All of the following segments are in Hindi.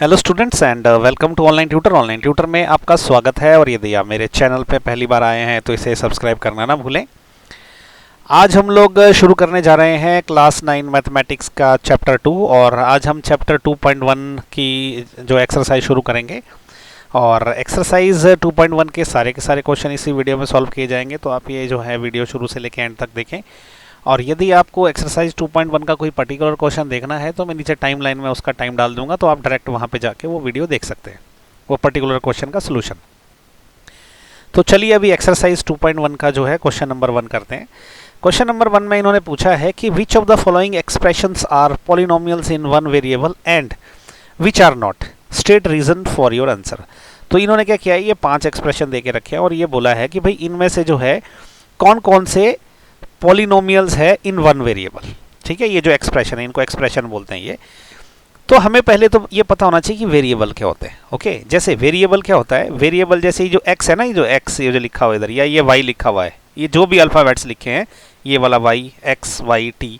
Hello students and welcome to online tutor. Online tutor में आपका स्वागत है और यदि आप मेरे चैनल पे पहली बार आए हैं तो इसे सब्सक्राइब करना ना भूलें। आज हम लोग शुरू करने जा रहे हैं क्लास 9 मैथमेटिक्स का चैप्टर 2 और आज हम चैप्टर 2.1 की जो एक्सरसाइज शुरू करेंगे और एक्सरसाइज 2.1 के सारे क्वेश्चन इसी वीडियो में सॉल्व किए जाएंगे। तो आप ये जो है वीडियो शुरू से लेकर एंड तक देखें और यदि आपको एक्सरसाइज 2.1 का कोई पर्टिकुलर क्वेश्चन देखना है तो मैं नीचे टाइम लाइन में उसका टाइम डाल दूंगा, तो आप डायरेक्ट वहाँ पे जाके वो वीडियो देख सकते हैं, वो पर्टिकुलर क्वेश्चन का सोल्यूशन। तो चलिए अभी एक्सरसाइज 2.1 का जो है क्वेश्चन नंबर 1 करते हैं। क्वेश्चन नंबर 1 में इन्होंने पूछा है कि which of the following expressions are polynomials in one variable and which are not, state reason for your answer. तो इन्होंने क्या किया है, ये 5 एक्सप्रेशन दे के रखे हैं और ये बोला है कि भाई इनमें से जो है कौन कौन से पॉलिनोमियल्स है इन वन वेरिएबल। ठीक है, ये जो एक्सप्रेशन है इनको एक्सप्रेशन बोलते हैं ये। तो हमें पहले तो ये पता होना चाहिए कि वेरिएबल क्या होते हैं। ओके, जैसे वेरिएबल क्या होता है, वेरिएबल जैसे ये जो एक्स है ना, ये जो एक्स ये जो लिखा हुआ है इधर, या ये वाई लिखा हुआ है, ये जो भी अल्फाबेट्स लिखे हैं, ये वाला वाई, एक्स, वाई, टी,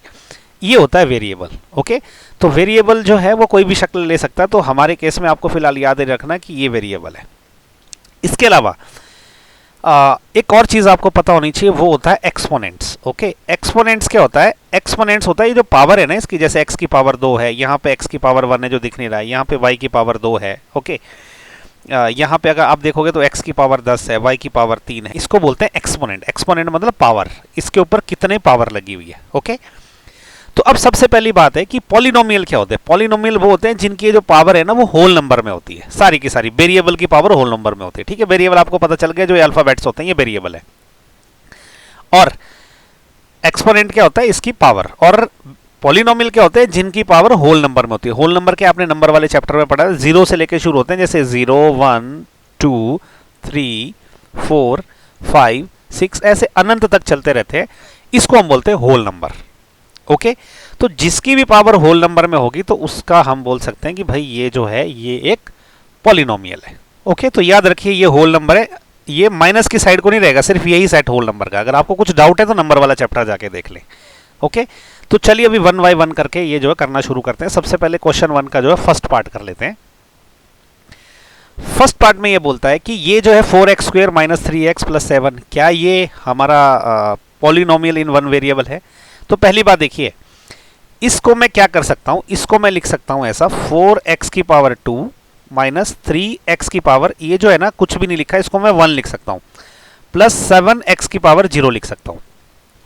ये होता है वेरिएबल। ओके, तो वेरिएबल जो है वो कोई भी शक्ल ले सकता है, तो हमारे केस में आपको फिलहाल याद रखना कि ये वेरिएबल है। इसके अलावा एक और चीज आपको पता होनी चाहिए, वो होता है एक्सपोनेंट्स। ओके, एक्सपोनेंट्स क्या होता है, एक्सपोनेंट्स होता है ये जो पावर है ना इसकी, जैसे x की पावर 2 है, यहाँ पे x की पावर 1 है जो दिख नहीं रहा है, यहाँ पे y की पावर 2 है। ओके, यहाँ पे अगर आप देखोगे तो x की पावर 10 है, y की पावर 3 है, इसको बोलते हैं एक्सपोनेंट। एक्सपोनेंट मतलब पावर, इसके ऊपर कितने पावर लगी हुई है। ओके, तो अब सबसे पहली बात है कि पॉलिनोमियल क्या होते हैं। पॉलिनोमियल वो होते हैं जिनकी जो पावर है ना वो होल नंबर में होती है, सारी की सारी वेरिएबल की पावर होल नंबर में होती है। ठीक है, वेरिएबल आपको पता चल गया, जो अल्फाबेट्स होते हैं ये वेरिएबल है। और एक्सपोनेंट क्या होता है, इसकी पावर। और पॉलिनोमियल क्या होते हैं, जिनकी पावर होल नंबर में होती है। होल नंबर के आपने नंबर वाले चैप्टर में पढ़ा है, 0 से लेकर शुरू होते हैं, जैसे 0, 1, 2, 3, 4, 5, 6 ऐसे अनंत तक चलते रहते हैं, इसको हम बोलते हैं होल नंबर। ओके, तो जिसकी भी पावर होल नंबर में होगी तो उसका हम बोल सकते हैं कि भाई ये जो है ये एक पॉलिनोमियल है। ओके, तो याद रखिए ये होल नंबर है, ये माइनस की साइड को नहीं रहेगा, सिर्फ यही सेट होल नंबर का। अगर आपको कुछ डाउट है तो नंबर वाला चैप्टर जाके देख लें। ओके, तो चलिए अभी 1 बाय 1 करके ये जो है करना शुरू करते हैं। सबसे पहले क्वेश्चन 1 का जो है फर्स्ट पार्ट कर लेते हैं। फर्स्ट पार्ट में ये बोलता है कि ये जो है 4x square minus 3x plus 7, क्या ये हमारा पॉलिनोमियल इन वन वेरिएबल है। तो पहली बात देखिए, इसको मैं क्या कर सकता हूं, इसको मैं लिख सकता हूं ऐसा, 4x की पावर 2 माइनस 3x की पावर, ये जो है ना कुछ भी नहीं लिखा है, इसको मैं 1 लिख सकता हूं, प्लस 7x की पावर 0 लिख सकता हूं।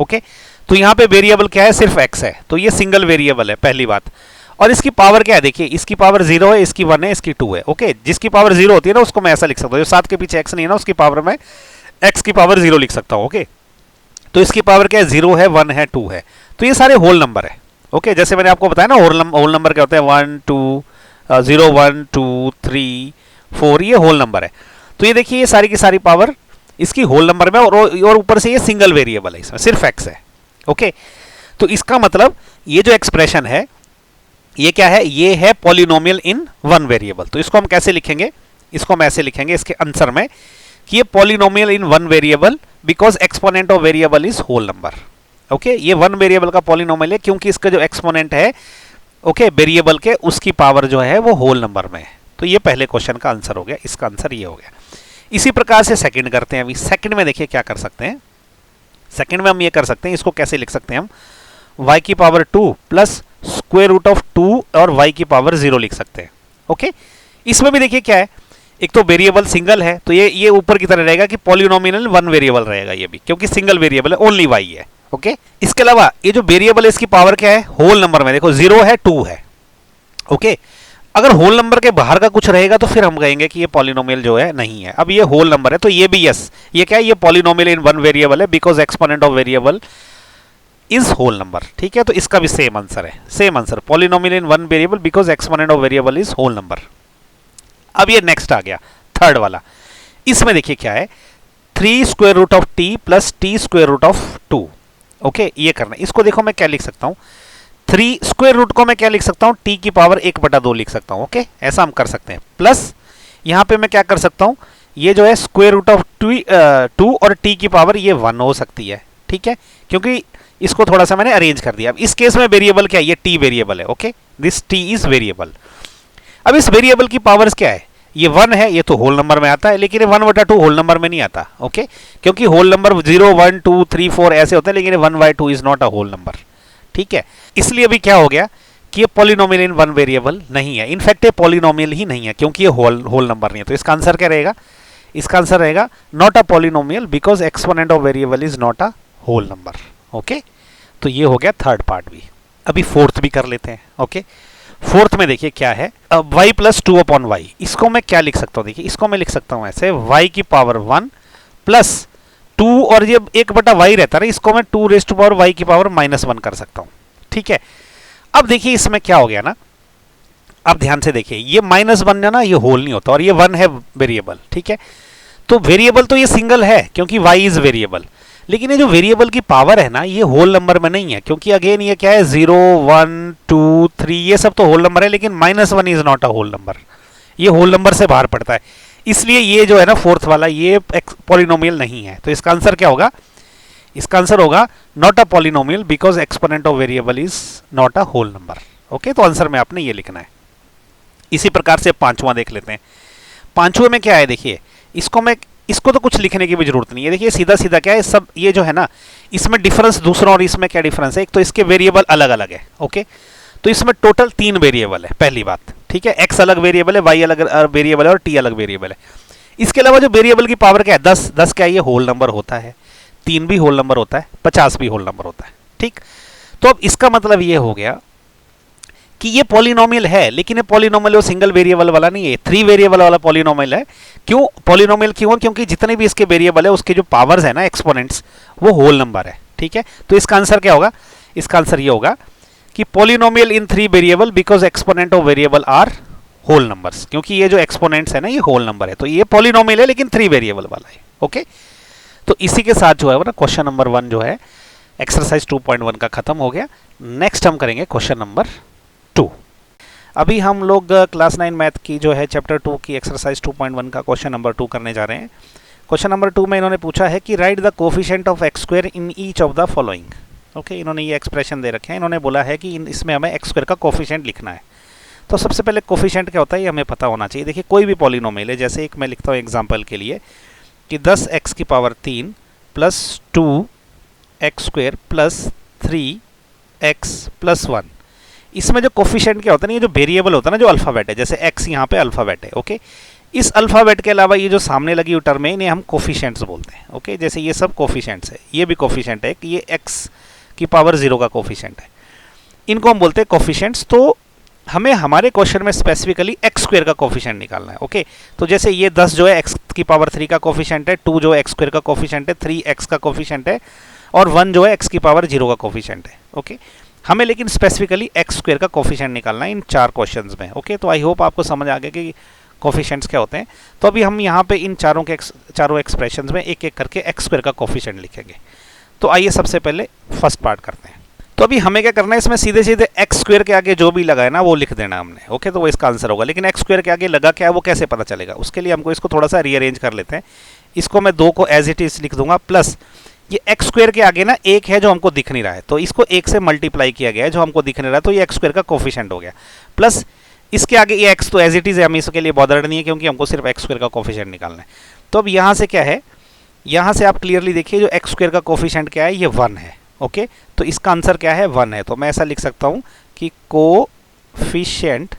ओके, तो यहां पे वेरिएबल क्या है, सिर्फ x है, तो ये सिंगल वेरिएबल है पहली बात। और इसकी पावर क्या है, देखिए इसकी पावर 0 है, इसकी 1 है, इसकी 2 है। ओके, जिसकी पावर 0 होती है ना उसको मैं ऐसा लिख सकता हूं, जो 7 के पीछे x नहीं है ना उसकी पावर में x की पावर 0 लिख सकता हूं। ओके, तो इसकी पावर क्या है, 0 है, 1 है, 2 है, तो ये सारे होल नंबर है। ओके, जैसे मैंने आपको बताया ना होल नंबर क्या होते हैं, 1 2 0 1 2 3 4, ये होल नंबर है। तो ये देखिए ये सारी की सारी पावर इसकी होल नंबर में, और ऊपर से ये सिंगल वेरिएबल है, इसमें सिर्फ x है। ओके, तो इसका मतलब ये जो एक्सप्रेशन है ये क्या है, ये है पॉलिनोमियल इन वन वेरिएबल। तो इसको हम कैसे लिखेंगे, इसको हम ऐसे लिखेंगे इसके आंसर में कि ये polynomial in one variable because exponent of variable is whole number. Okay, ये वन वेरिएबल का पॉलिनोमियल है क्योंकि इसका जो एक्सपोनेंट है ओके वेरिएबल के, उसकी पावर जो है वो होल नंबर में है। तो ये पहले क्वेश्चन का आंसर हो गया, इसका आंसर ये हो गया। इसी प्रकार से सेकंड करते हैं। अभी सेकंड में देखिए क्या कर सकते हैं, सेकंड में हम ये कर सकते हैं, इसको कैसे लिख सकते हैं हम, y की power 2 plus square root of 2 और y की पावर 0 लिख सकते हैं। ओके, इसमें भी देखिए क्या है, एक तो वेरिएबल सिंगल है, तो ये ऊपर की तरह रहेगा कि पॉलिनोमियल वन वेरिएबल रहेगा ये भी, क्योंकि सिंगल वेरिएबल है, ओनली y है। ओके, इसके अलावा ये जो वेरिएबल है इसकी पावर क्या है, होल नंबर में, देखो 0 है, 2 है। ओके, अगर होल नंबर के बाहर का कुछ रहेगा तो फिर हम कहेंगे कि ये पॉलिनोमियल जो है नहीं है। अब ये होल नंबर है तो ये भी यस, ये क्या है, ये पॉलिनोमियल इन वन वेरिएबल है because exponent of variable is whole number. ठीक है, तो इसका भी सेम आंसर है, same answer, polynomial in one variable because exponent of variable is whole number. अब ये नेक्स्ट आ गया थर्ड वाला, इसमें देखिए क्या है, 3 square root of t plus t square root of 2। Okay, ये करना, इसको देखो मैं क्या लिख सकता हूं, 3 स्क्वायर रूट को मैं क्या लिख सकता हूं, t की पावर 1/2 लिख सकता हूं। ओके, ऐसा हम कर सकते हैं, प्लस यहां पे मैं क्या कर सकता हूं, ये जो है स्क्वायर रूट ऑफ 2 और t की पावर ये 1 हो सकती है। ठीक है, क्योंकि इसको थोड़ा सा मैंने अरेंज कर दिया। अब इस केस में वेरिएबल क्या है, ये t वेरिएबल है। Okay, this t is variable. अब इस वेरिएबल की पावर्स क्या है, ये 1 है, ये तो होल नंबर में आता है, लेकिन ये 1/2 होल नंबर में नहीं आता, ओके, क्योंकि होल नंबर 0, 1, 2, 3, 4 ऐसे होते हैं, लेकिन 1/2 is not a whole number, ठीक है। इसलिए अभी क्या हो गया कि ये पॉलिनोमियल इन वन वेरिएबल नहीं है, इनफैक्ट ये पॉलिनोमियल ही नहीं है, क्योंकि ये होल नंबर नहीं है। तो इसका आंसर क्या रहेगा, इसका आंसर रहेगा not a polynomial because exponent of variable is not a whole number, okay. तो ये हो गया थर्ड पार्ट भी। अभी फोर्थ भी कर लेते हैं, ओके। फोर्थ में देखिए क्या है, y प्लस 2/y, इसको मैं क्या लिख सकता हूँ, देखिए इसको मैं लिख सकता हूँ ऐसे, y की पावर 1 प्लस 2, और ये 1/y रहता है, इसको मैं 2 y की पावर -1 कर सकता हूँ, ठीक है। अब देखिए इसमें क्या हो गया ना, अब ध्यान से देखिए, ये -1 ना, ये होल नहीं होता, और ये 1 है वेरिएबल, ठीक है। तो वेरिएबल तो ये सिंगल है क्योंकि y इज वेरिएबल, लेकिन ये जो वेरिएबल की पावर है ना, ये होल नंबर में नहीं है, क्योंकि अगेन ये क्या है, 0, 1, 2, 3 ये सब तो होल नंबर है, लेकिन -1 is not a whole number, ये होल नंबर से बाहर पड़ता है। इसलिए ये जो है ना फोर्थ वाला, ये पॉलिनोमियल नहीं है। तो इसका आंसर क्या होगा, इसका आंसर होगा not a polynomial because exponent of variable is not a whole number, okay. तो आंसर में आपने ये लिखना है। इसी प्रकार से पांचवां देख लेते हैं। पांचवें में क्या है, देखिए इसको तो कुछ लिखने की भी जरूरत नहीं है, देखिए सीधा सीधा क्या है सब, ये जो है ना, इसमें डिफरेंस दूसरा और इसमें क्या डिफरेंस है, एक तो इसके वेरिएबल अलग अलग है, ओके। तो इसमें टोटल 3 वेरिएबल है, पहली बात, ठीक है। x अलग वेरिएबल है, y अलग वेरिएबल है, और t अलग वेरिएबल है। इसके अलावा जो वेरिएबल की पावर क्या है, 10 क्या ये होल नंबर होता है, 3 भी होल नंबर होता है, 50 भी होल नंबर होता है, ठीक। तो अब इसका मतलब ये हो गया कि ये पॉलिनोमियल है, लेकिन ये पॉलिनोमियल वो सिंगल वेरिएबल वाला नहीं है, 3 वेरिएबल वाला पॉलिनोमियल है। क्यों पॉलिनोमियल क्यों है, क्योंकि जितने भी इसके वेरिएबल है उसके जो पावर्स है ना, एक्सपोनेंट्स, वो होल नंबर है, ठीक है। तो इसका आंसर क्या होगा, इसका आंसर ये होगा कि polynomial in 3 variable because exponent of variable are whole numbers, क्योंकि ये जो एक्सपोनेंट्स है ना, ये होल नंबर है, तो ये पॉलिनोमियल है लेकिन 3 वेरिएबल वाला है, ओके। तो इसी के साथ जो है ना क्वेश्चन नंबर 1 जो है एक्सरसाइज 2.1 का खत्म हो गया। नेक्स्ट हम करेंगे क्वेश्चन नंबर 2। अभी हम लोग क्लास 9 मैथ की जो है चैप्टर 2 की एक्सरसाइज 2.1 का क्वेश्चन नंबर 2 करने जा रहे हैं। क्वेश्चन नंबर 2 में इन्होंने पूछा है कि right the coefficient of x square in each of the following, okay. इन्होंने ये एक्सप्रेशन दे रखे हैं, इन्होंने बोला है कि इसमें हमें एक्स स्क्वायर का कोफिशिएंट लिखना है। तो सबसे पहले कोफिशिएंट क्या होता है ये हमें पता होना चाहिए। देखिए कोई भी पॉलिनोमियल है, जैसे एक मैं लिखता हूँ एग्जाम्पल के लिए कि 10x की power 3 plus 2x square plus 3x plus 1, इसमें जो कोफिशिएंट क्या होता है ना, ये जो वेरिएबल होता है ना, जो अल्फ़ाबेट है, जैसे x यहाँ पे अल्फ़ाबेट है, ओके। इस अल्फ़ाबेट के अलावा ये जो सामने लगी हुई टर्म है, इन्हें हम कोफिशिएंट्स बोलते हैं, ओके। जैसे ये सब कोफिशिएंट्स है, ये भी कोफिशिएंट है कि ये x की पावर 0 का कोफिशिएंट है, इनको हम बोलते हैं कोफिशिएंट्स। तो हमें हमारे क्वेश्चन में स्पेसिफिकली एक्स स्क्वायर का कोफिशिएंट निकालना है, ओके। तो जैसे ये 10 जो है x की पावर 3 का कोफिशिएंट है, 2 जो है एक्स स्क्वायर का कोफिशिएंट है, 3x का कोफिशिएंट है, और 1 जो है x की पावर 0 का कोफिशिएंट है, ओके। हमें लेकिन स्पेसिफिकली एक्स स्क्वायर का कोफिशिएंट निकालना है इन 4 क्वेश्चंस में, ओके। तो आई होप आपको समझ आ गया कि कोफिशिएंट्स क्या होते हैं। तो अभी हम यहाँ पे इन चारों एक्सप्रेशंस में एक एक करके एक्स स्क्वायर का कोफिशिएंट लिखेंगे। तो आइए सबसे पहले फर्स्ट पार्ट करते हैं। तो अभी हमें क्या करना है, इसमें सीधे सीधे एक्स स्क्वायर के आगे जो भी लगा है ना वो लिख देना हमने, ओके। तो वो इसका आंसर होगा, लेकिन एक्स स्क्वायर के आगे लगा क्या है वो कैसे पता चलेगा, उसके लिए हमको इसको थोड़ा सा रीअरेंज कर लेते हैं। इसको मैं 2 को एज इट इज लिख दूंगा, प्लस ये एक्स स्क्वायर के आगे ना 1 है जो हमको दिख नहीं रहा है, तो इसको 1 से मल्टीप्लाई किया गया है जो हमको दिख नहीं रहा है, तो ये एक्स स्क्वायर का कोफिशिएंट हो गया। प्लस इसके आगे ये एक्स तो एज इट इज है, हम इसके लिए बॉदर्ड नहीं है क्योंकि हमको सिर्फ एक्स स्क्वायर का कोफिशिएंट निकालना है। तो अब यहाँ से क्या है, यहाँ से आप क्लियरली देखिए जो एक्स स्क्वायर का कोफिशिएंट क्या है, ये 1 है, ओके। तो इसका आंसर क्या है, 1 है। तो मैं ऐसा लिख सकता हूँ कि coefficient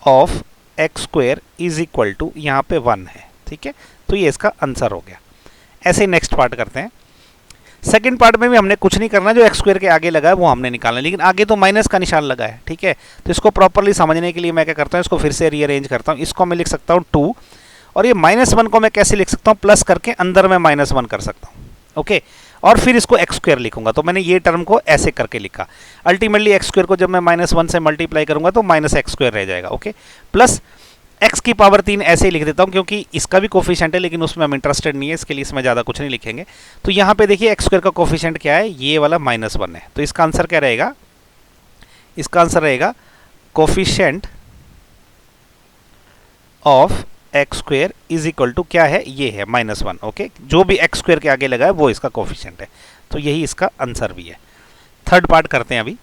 of x square is equal to यहाँ पे 1 है, ठीक है। तो ये इसका आंसर हो गया। ऐसे ही नेक्स्ट पार्ट करते हैं। सेकंड पार्ट में भी हमने कुछ नहीं करना, जो एक्स स्क्वायर के आगे लगा है वो हमने निकालना है, लेकिन आगे तो माइनस का निशान लगा है, ठीक है। तो इसको प्रॉपरली समझने के लिए मैं क्या करता हूँ, इसको फिर से रीअरेंज करता हूँ। इसको मैं लिख सकता हूँ 2, और ये -1 को मैं कैसे लिख सकता हूँ, प्लस करके अंदर में -1 कर सकता हूँ, ओके। और फिर इसको एक्स स्क्वायर लिखूंगा, तो मैंने ये टर्म को ऐसे करके लिखा। अल्टीमेटली एक्स स्क्वायर को जब मैं -1 से मल्टीप्लाई करूंगा तो -x स्क्वायर रह जाएगा, ओके। प्लस x की पावर 3 ऐसे ही लिख देता हूँ क्योंकि इसका भी कोफिशिएंट है, लेकिन उसमें हम इंटरेस्टेड नहीं है, इसके लिए इसमें ज़्यादा कुछ नहीं लिखेंगे। तो यहाँ पे देखिए एक्स स्क्वायर का कोफिशिएंट क्या है, ये वाला -1 है। तो इसका आंसर क्या रहेगा, इसका आंसर रहेगा coefficient of x square is equal to क्या है, ये है -1, ओके। जो भी एक्स स्क्वायर के आगे लगा है वो इसका कोफिशिएंट है, तो यही इसका आंसर भी है। थर्ड पार्ट करते हैं अभी।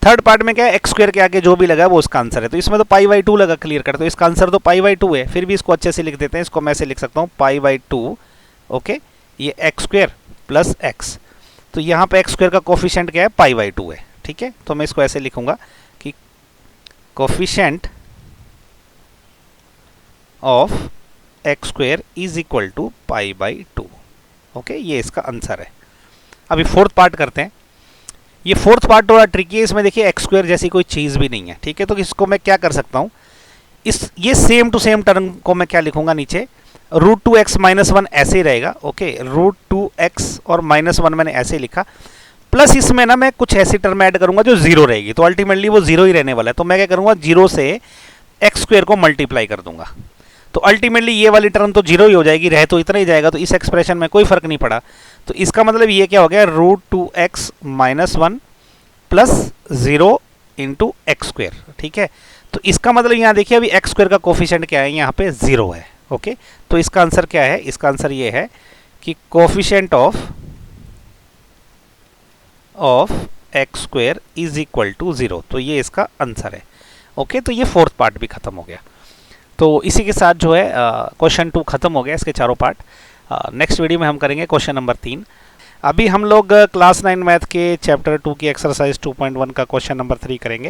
थर्ड पार्ट में क्या है, एक्स स्क्वायर के आगे जो भी लगा वो उसका आंसर है। तो इसमें तो पाई बाई 2 लगा क्लियर कट, तो इसका आंसर तो पाई बाई 2 है। फिर भी इसको अच्छे से लिख देते हैं, इसको मैं ऐसे लिख सकता हूँ पाई बाई 2, ओके, ये एक्स स्क्वायर प्लस एक्स। तो यहाँ पे एक्स स्क्वायर का कोफिशिएंट क्या है, पाई बाई 2 है, ठीक है। तो मैं इसको ऐसे लिखूंगा कि coefficient of x square is equal to pi by 2, okay, ये इसका आंसर है। अभी फोर्थ पार्ट करते हैं। ये फोर्थ पार्ट थोड़ा ट्रिकी है, इसमें देखिए एक्स स्क्वायर जैसी कोई चीज़ भी नहीं है, ठीक है। तो इसको मैं क्या कर सकता हूँ, ये सेम टू सेम टर्म को मैं क्या लिखूंगा नीचे, रूट 2x माइनस 1 ऐसे ही रहेगा, ओके, रूट 2x और माइनस 1 मैंने ऐसे लिखा, प्लस इसमें ना मैं कुछ ऐसी टर्म ऐड करूंगा जो जीरो रहेगी, तो अल्टीमेटली वो जीरो ही रहने वाला है। तो मैं क्या करूंगा, जीरो से एक्स स्क्वायर को मल्टीप्लाई कर दूंगा, तो अल्टीमेटली ये वाली टर्म तो जीरो ही हो जाएगी, रह तो इतना ही जाएगा, तो इस एक्सप्रेशन में कोई फर्क नहीं पड़ा। तो इसका मतलब ये क्या हो गया, root 2x minus 1 plus 0 into x square, ठीक है। तो इसका मतलब यहाँ देखिए अभी एक्स स्क्वायर का कोफिशिएंट क्या है, यहाँ पे 0 है, ओके। तो इसका आंसर क्या है, इसका आंसर ये है कि coefficient of x square is equal to 0, तो ये इसका आंसर है, ओके। तो ये फोर्थ पार्ट भी खत्म हो गया। तो इसी के साथ जो है क्वेश्चन 2 खत्म हो गया, इसके चारों पार्ट। नेक्स्ट वीडियो में हम करेंगे क्वेश्चन नंबर 3। अभी हम लोग क्लास 9 मैथ के चैप्टर 2 की एक्सरसाइज 2.1 का क्वेश्चन नंबर 3 करेंगे।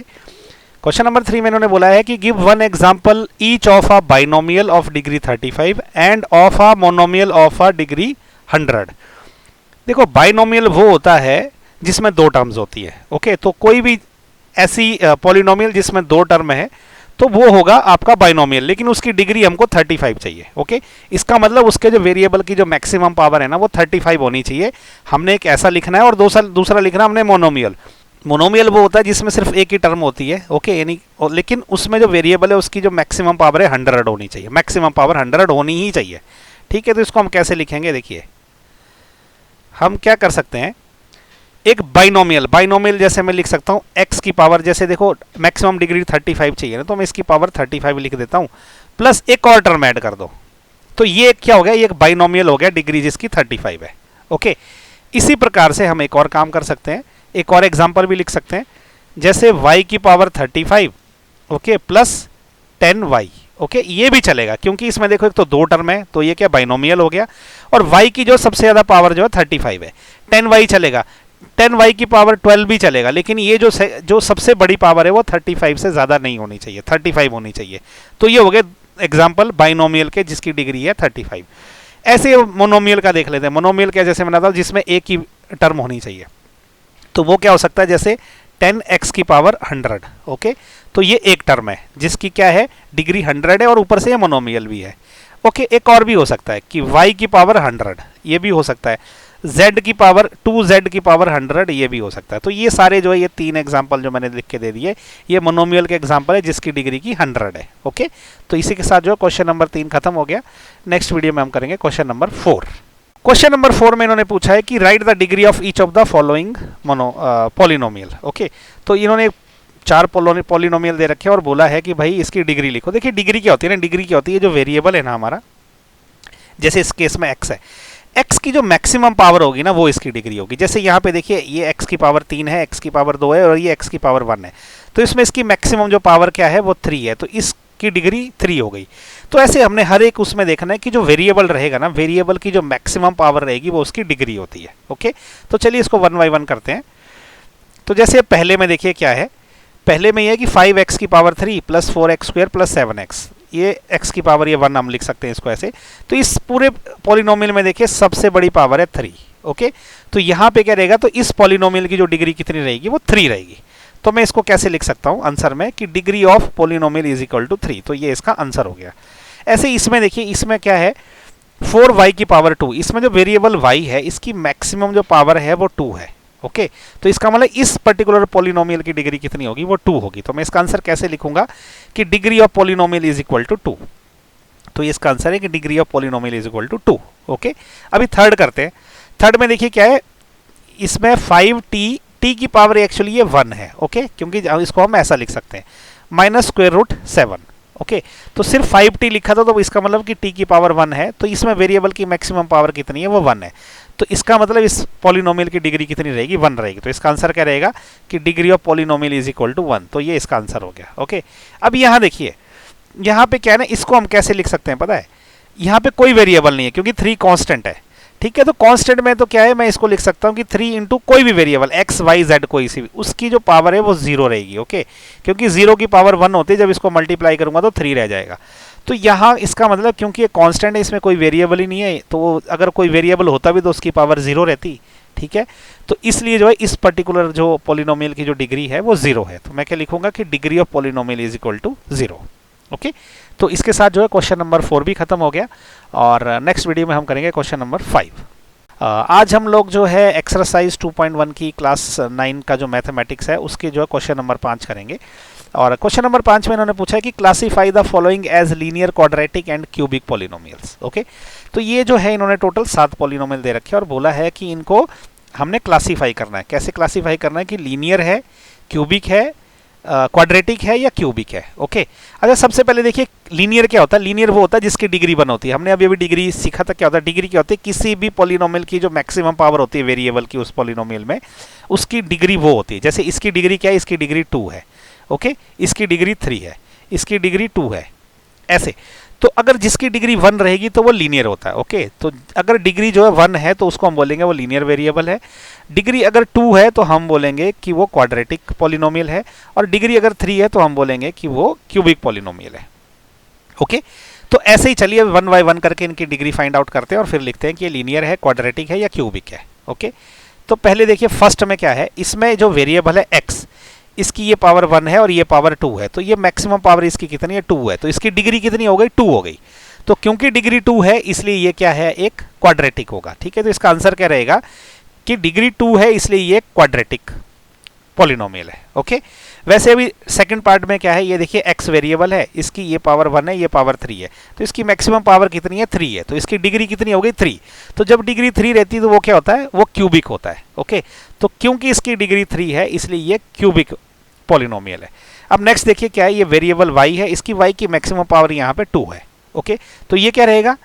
क्वेश्चन नंबर 3 में इन्होंने बोला है कि give one example each of a binomial of degree 35 end of a monomial of a degree 100। देखो बाइनोमियल वो होता है जिसमें दो टर्म्स होती है, ओके। तो कोई भी ऐसी पॉलिनोमियल जिसमें दो टर्म है तो वो होगा आपका बाइनोमियल, लेकिन उसकी डिग्री हमको 35 चाहिए, ओके। इसका मतलब उसके जो वेरिएबल की जो मैक्सिमम पावर है ना वो 35 होनी चाहिए। हमने एक ऐसा लिखना है और दूसरा लिखना हमने मोनोमियल। मोनोमियल वो होता है जिसमें सिर्फ एक ही टर्म होती है, ओके, यानी लेकिन उसमें जो वेरिएबल है उसकी जो मैक्सिमम पावर है 100 होनी चाहिए, मैक्सिमम पावर 100 होनी ही चाहिए, ठीक है। तो इसको हम कैसे लिखेंगे, देखिए हम क्या कर सकते हैं, एक बाइनोमियल जैसे मैं लिख सकता हूँ x की पावर, जैसे देखो मैक्सिमम डिग्री 35 चाहिए ना, तो मैं इसकी पावर 35 लिख देता हूँ, प्लस एक और टर्म ऐड कर दो, तो ये क्या हो गया, ये एक बाइनोमियल हो गया डिग्री जिसकी 35 है, ओके। इसी प्रकार से हम एक और काम कर सकते हैं, एक और एग्जांपल भी लिख सकते हैं, जैसे y की power 35, okay, plus 10y, okay, ये भी चलेगा क्योंकि इसमें देखो एक तो दो टर्म है, तो ये क्या बाइनोमियल हो गया, और y की जो सबसे ज़्यादा पावर जो है 35 है, 10y चलेगा, 10y की पावर 12 भी चलेगा, लेकिन ये जो सबसे बड़ी पावर है वो 35 से ज़्यादा नहीं होनी चाहिए, 35 होनी चाहिए। तो ये हो गए एग्जाम्पल बाइनोमियल के जिसकी डिग्री है 35। ऐसे मोनोमियल का देख लेते हैं। मोनोमियल क्या, जैसे मैंने बताया जिसमें एक ही टर्म होनी चाहिए, तो वो क्या हो सकता है, जैसे 10x की पावर 100, ओके। तो ये एक टर्म है जिसकी क्या है, डिग्री 100 है और ऊपर से ये मोनोमियल भी है, ओके। एक और भी हो सकता है कि y की पावर 100, ये भी हो सकता है, z की पावर 2z की पावर 100, ये भी हो सकता है। तो ये सारे जो है ये 3 एग्जांपल जो मैंने लिख के दे दिए, ये मोनोमियल के एग्जांपल है जिसकी डिग्री की 100 है, ओके। तो इसी के साथ जो क्वेश्चन नंबर 3 खत्म हो गया। नेक्स्ट वीडियो में हम करेंगे क्वेश्चन नंबर 4। क्वेश्चन नंबर 4 में इन्होंने पूछा है कि right the degree of each of the following polynomial, okay. तो इन्होंने 4 पॉलिनोमियल दे रखे हैं और बोला है कि भाई इसकी डिग्री लिखो। देखिए डिग्री क्या होती है ना, डिग्री क्या होती है, जो वेरिएबल है ना हमारा, जैसे इस केस में x है, x की जो मैक्सिमम पावर होगी ना वो इसकी डिग्री होगी। जैसे यहाँ पे देखिए ये x की पावर 3 है, x की पावर 2 है और ये x की पावर 1 है, तो इसमें इसकी मैक्सिमम जो पावर क्या है वो 3 है, तो इसकी डिग्री 3 हो गई। तो ऐसे हमने हर एक उसमें देखना है कि जो वेरिएबल रहेगा ना, वेरिएबल की जो मैक्सिमम पावर रहेगी वो उसकी डिग्री होती है, ओके। तो चलिए इसको 1 बाय 1 करते हैं। तो जैसे पहले में देखिए क्या है, पहले में ये है कि 5x की power 3 plus 4x square plus 7x, ये x की पावर ये 1 हम लिख सकते हैं इसको ऐसे। तो इस पूरे पॉलिनोमियल में देखिए सबसे बड़ी पावर है 3, ओके। तो यहाँ पे क्या रहेगा, तो इस पॉलिनोमियल की जो डिग्री कितनी रहेगी वो 3 रहेगी। तो मैं इसको कैसे लिख सकता हूँ आंसर में कि degree of polynomial is equal to 3, तो ये इसका आंसर हो गया। ऐसे इसमें देखिए, इसमें क्या है 4y की पावर 2, इसमें जो वेरिएबल y है इसकी मैक्सिमम जो पावर है वो 2 है, ओके। तो इसका मतलब इस पर्टिकुलर पॉलिनोमियल की डिग्री कितनी होगी, वो 2 होगी। तो मैं इसका आंसर कैसे लिखूंगा कि degree of polynomial is equal to 2, तो ये इसका आंसर है कि degree of polynomial is equal to 2, okay. अभी थर्ड करते हैं। थर्ड में देखिए क्या है, इसमें 5t की पावर एक्चुअली ये 1 है, ओके, क्योंकि इसको हम ऐसा लिख सकते हैं माइनस स्क्वायर रूट 7, ओके। तो सिर्फ 5t लिखा था, तो इसका मतलब कि t की पावर 1 है, तो इसमें वेरिएबल की मैक्सिमम पावर कितनी है वो 1 है। तो इसका मतलब इस पॉलिनोमियल की डिग्री कितनी रहेगी, 1 रहेगी। तो इसका आंसर क्या रहेगा कि degree of polynomial is equal to 1। तो ये इसका आंसर हो गया। ओके, अब यहाँ देखिए, यहाँ पे क्या है ना, इसको हम कैसे लिख सकते हैं पता है, यहाँ पे कोई वेरिएबल नहीं है क्योंकि 3 कांस्टेंट है। ठीक है, तो कांस्टेंट में तो क्या है, मैं इसको लिख सकता हूँ कि 3 इंटू कोई भी वेरिएबल एक्स वाई जेड कोई सी भी, उसकी जो पावर है वो 0 रहेगी। ओके, क्योंकि 0 की पावर 1 होती है, जब इसको मल्टीप्लाई करूंगा तो 3 रह जाएगा। तो यहाँ इसका मतलब क्योंकि ये कांस्टेंट है, इसमें कोई वेरिएबल ही नहीं है, तो अगर कोई वेरिएबल होता भी तो उसकी पावर 0 रहती। ठीक है, तो इसलिए जो है इस पर्टिकुलर जो पॉलिनोमियल की जो डिग्री है वो 0 है। तो मैं क्या लिखूंगा कि degree of polynomial is equal to 0। Okay, तो इसके साथ जो है क्वेश्चन नंबर 4 भी खत्म हो गया और नेक्स्ट वीडियो में हम करेंगे क्वेश्चन नंबर 5। आज हम लोग जो है एक्सरसाइज 2.1 की क्लास 9 का जो मैथमेटिक्स है उसके जो है क्वेश्चन नंबर 5 करेंगे। और क्वेश्चन नंबर 5 में इन्होंने पूछा है कि classify the following as linear, quadratic and cubic polynomials. Okay, तो ये जो है इन्होंने टोटल 7 पॉलिनोमियल दे रखे हैं और बोला है कि इनको हमने क्लासीफाई करना है। कैसे क्लासीफाई करना है कि लीनियर है, क्यूबिक है, क्वाड्रेटिक है या क्यूबिक है। ओके, अच्छा सबसे पहले देखिए लीनियर क्या होता है। लीनियर वो होता है जिसकी डिग्री 1 होती है। हमने अभी डिग्री सीखा था, क्या होता है डिग्री, क्या होती है किसी भी पॉलिनोमियल की जो मैक्सिमम पावर होती है वेरिएबल की उस पॉलिनोमियल में, उसकी डिग्री वो होती है। जैसे इसकी डिग्री क्या है, इसकी डिग्री 2 है। ओके, इसकी डिग्री 3 है, इसकी डिग्री 2 है, ऐसे। तो अगर जिसकी डिग्री 1 रहेगी तो वो लीनियर होता है। ओके, तो अगर डिग्री जो है 1 है तो उसको हम बोलेंगे वो लीनियर वेरिएबल है। डिग्री अगर 2 है तो हम बोलेंगे कि वो क्वाड्रेटिक पॉलिनोमियल है, और डिग्री अगर 3 है तो हम बोलेंगे कि वो क्यूबिक पॉलिनोमियल है। ओके, तो ऐसे ही चलिए 1 बाय 1 करके इनकी डिग्री फाइंड आउट करते हैं और फिर लिखते हैं कि ये लीनियर है, क्वाड्रेटिक है या क्यूबिक है। ओके, तो पहले देखिए फर्स्ट में क्या है, इसमें जो वेरिएबल है x, इसकी ये पावर 1 है और ये पावर 2 है, तो ये मैक्सिमम पावर इसकी कितनी है, 2 है। तो इसकी डिग्री कितनी हो गई, 2 हो गई। तो क्योंकि डिग्री 2 है इसलिए ये क्या है, एक क्वाड्रेटिक होगा। ठीक है, तो इसका आंसर क्या रहेगा कि डिग्री 2 है इसलिए ये क्वाड्रेटिक पॉलिनोमियल है। ओके, वैसे अभी सेकंड पार्ट में क्या है, ये देखिए x वेरिएबल है, इसकी ये पावर 1 है, ये पावर 3 है, तो इसकी मैक्सिमम पावर कितनी है, 3 है। तो इसकी डिग्री कितनी हो गई, 3। तो जब डिग्री 3 रहती है तो वो क्या होता है, वो क्यूबिक होता है। ओके, तो क्योंकि इसकी डिग्री 3 है इसलिए ये क्यूबिक पॉलिनोमियल है। अब नेक्स्ट देखिए क्या है, ये वेरिएबल y है, इसकी y की मैक्सिमम पावर यहाँ पे 2 है। ओके, तो ये क्या रहेगा,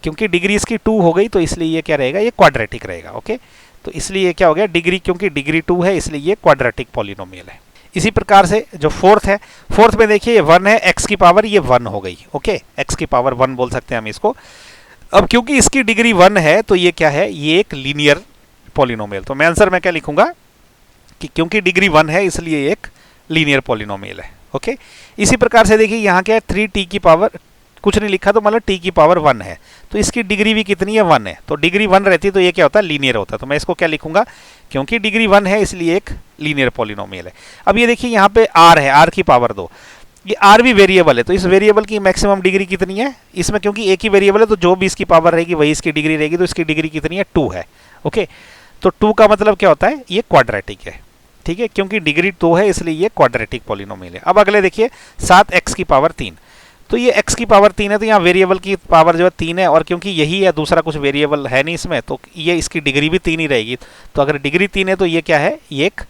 क्योंकि डिग्री इसकी 2 हो गई तो इसलिए ये क्या रहेगा, ये क्वाड्रेटिक रहेगा। ओके, तो इसलिए ये क्या हो गया, डिग्री, क्योंकि डिग्री 2 है इसलिए ये क्वाड्रेटिक पॉलिनोमियल है। इसी प्रकार से जो फोर्थ है, फोर्थ में देखिए ये 1 है, x की पावर ये 1 हो गई। ओके, x की पावर 1 बोल सकते हैं हम इसको। अब क्योंकि इसकी डिग्री 1 है तो ये क्या है, ये एक लीनियर पॉलिनोमियल। तो मैं आंसर में क्या लिखूंगा कि क्योंकि डिग्री 1 है इसलिए एक लीनियर पॉलिनोमियल है। ओके, इसी प्रकार से देखिए यहाँ क्या है, 3t की पावर, कुछ नहीं लिखा तो मतलब t की पावर 1 है, तो इसकी डिग्री भी कितनी है, 1 है। तो डिग्री 1 रहती है तो ये क्या होता है, लीनियर होता है। तो मैं इसको क्या लिखूंगा, क्योंकि डिग्री 1 है इसलिए एक लीनियर पॉलिनोमियल है। अब ये देखिए यहाँ पे r है, r की पावर 2, ये r भी वेरिएबल है, तो इस वेरिएबल की मैक्सिमम डिग्री कितनी है, इसमें क्योंकि एक ही वेरिएबल है तो जो भी इसकी पावर रहेगी वही इसकी डिग्री रहेगी, तो इसकी डिग्री कितनी है, 2 है। ओके, तो 2 का मतलब क्या होता है, ये क्वाड्रेटिक है। ठीक है, क्योंकि डिग्री 2 है इसलिए ये क्वाड्रेटिक पॉलिनोमियल है। अब अगले देखिए 7x की पावर 3, तो ये x की पावर 3 है, तो यहाँ वेरिएबल की पावर जो है 3 है, और क्योंकि यही है, दूसरा कुछ वेरिएबल है नहीं इसमें, तो ये इसकी डिग्री भी 3 ही रहेगी। तो अगर डिग्री 3 है तो ये क्या है, ये एक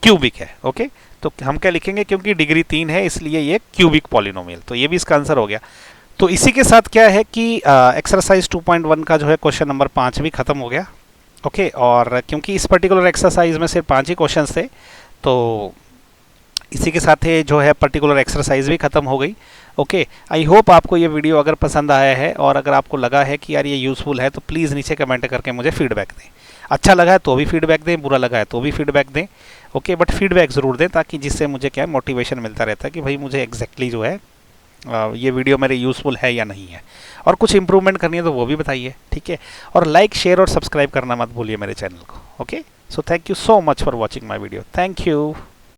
क्यूबिक है। ओके, तो हम क्या लिखेंगे, क्योंकि डिग्री 3 है इसलिए ये क्यूबिक पॉलिनोमियल, तो ये भी इसका आंसर हो गया। तो इसी के साथ क्या है कि एक्सरसाइज 2.1 का जो है क्वेश्चन नंबर 5 भी खत्म हो गया। ओके, और क्योंकि इस पर्टिकुलर एक्सरसाइज में सिर्फ 5 ही क्वेश्चंस थे तो इसी के साथ ही जो है पर्टिकुलर एक्सरसाइज भी खत्म हो गई। ओके, आई होप आपको ये वीडियो अगर पसंद आया है और अगर आपको लगा है कि यार ये यूज़फुल है तो प्लीज़ नीचे कमेंट करके मुझे फीडबैक दें। अच्छा लगा है तो भी फीडबैक दें, बुरा लगा है तो भी फीडबैक दें। ओके, बट फीडबैक ज़रूर दें ताकि जिससे मुझे क्या है, मोटिवेशन मिलता रहता है कि भाई मुझे एग्जैक्टली जो है ये वीडियो मेरे यूज़फुल है या नहीं है, और कुछ इंप्रूवमेंट करनी है तो वो भी बताइए। ठीक है, और लाइक, शेयर और सब्सक्राइब करना मत भूलिए मेरे चैनल को। Okay, so thank you so much for watching my video. Thank you.